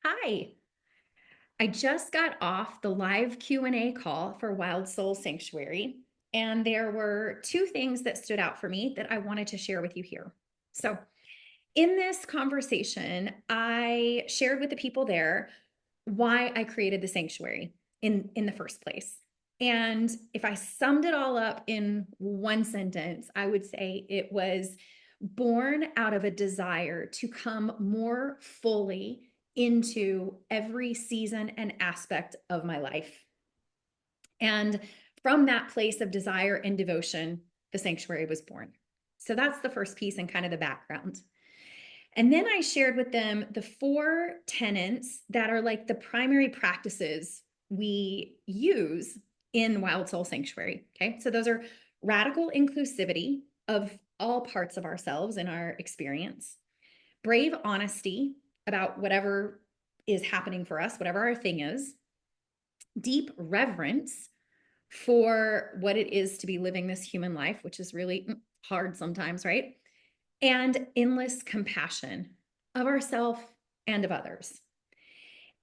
Hi. I just got off the live Q&A call for Wild Soul Sanctuary, and there were two things that stood out for me that I wanted to share with you here. So, in this conversation, I shared with the people there why I created the sanctuary in the first place. And if I summed it all up in one sentence, I would say it was born out of a desire to come more fully into every season and aspect of my life. And from that place of desire and devotion, the sanctuary was born. So that's the first piece and kind of the background. And then I shared with them the four tenets that are like the primary practices we use in Wild Soul Sanctuary. Okay. So those are radical inclusivity of all parts of ourselves and our experience, brave honesty about whatever is happening for us, whatever our thing is, deep reverence for what it is to be living this human life, which is really hard sometimes, right? And endless compassion of ourselves and of others.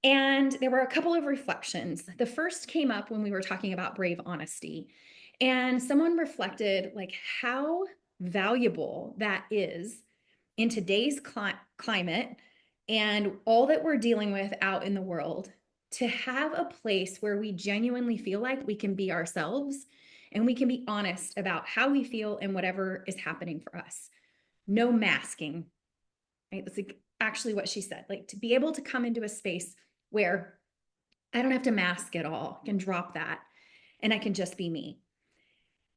And there were a couple of reflections. The first came up when we were talking about brave honesty. And someone reflected like how valuable that is in today's climate and all that we're dealing with out in the world to have a place where we genuinely feel like we can be ourselves and we can be honest about how we feel and whatever is happening for us. No masking, right? That's like actually what she said, like to be able to come into a space where I don't have to mask it all. I can drop that and I can just be me.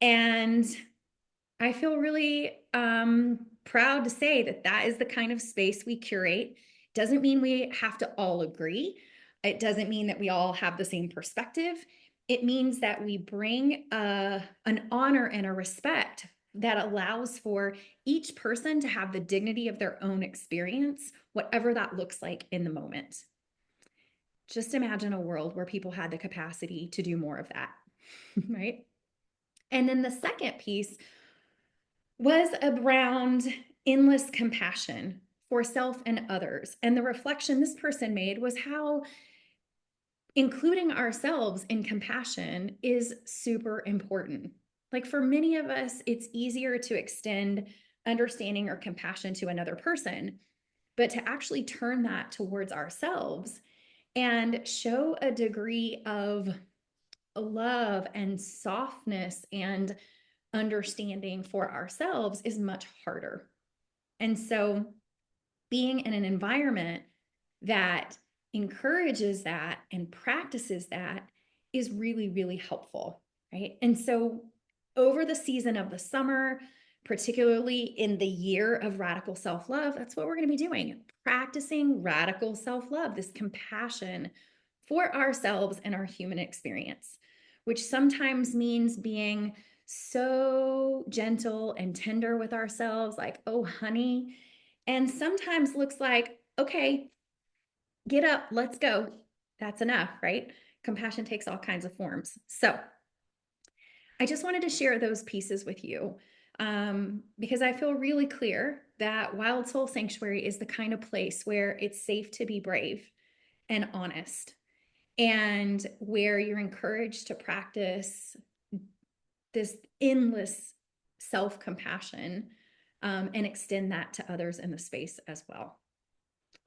And I feel really proud to say that that is the kind of space we curate. Doesn't mean we have to all agree. It doesn't mean that we all have the same perspective. It means that we bring an honor and a respect that allows for each person to have the dignity of their own experience, whatever that looks like in the moment. Just imagine a world where people had the capacity to do more of that, right? And then the second piece was around endless compassion for self and others. And the reflection this person made was how including ourselves in compassion is super important. Like for many of us, it's easier to extend understanding or compassion to another person, but to actually turn that towards ourselves and show a degree of love and softness and understanding for ourselves is much harder. And so, being in an environment that encourages that and practices that is really, really helpful, right? And so, over the season of the summer, particularly in the year of radical self love, that's what we're going to be doing practicing radical self love, this compassion for ourselves and our human experience, which sometimes means being so gentle and tender with ourselves, like, oh, honey. And sometimes looks like, okay, get up, let's go. That's enough, right? Compassion takes all kinds of forms. So I just wanted to share those pieces with you because I feel really clear that Wild Soul Sanctuary is the kind of place where it's safe to be brave and honest and where you're encouraged to practice this endless self compassion and extend that to others in the space as well.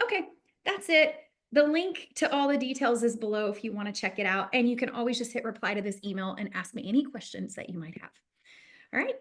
Okay, that's it. The link to all the details is below if you want to check it out. And you can always just hit reply to this email and ask me any questions that you might have. All right.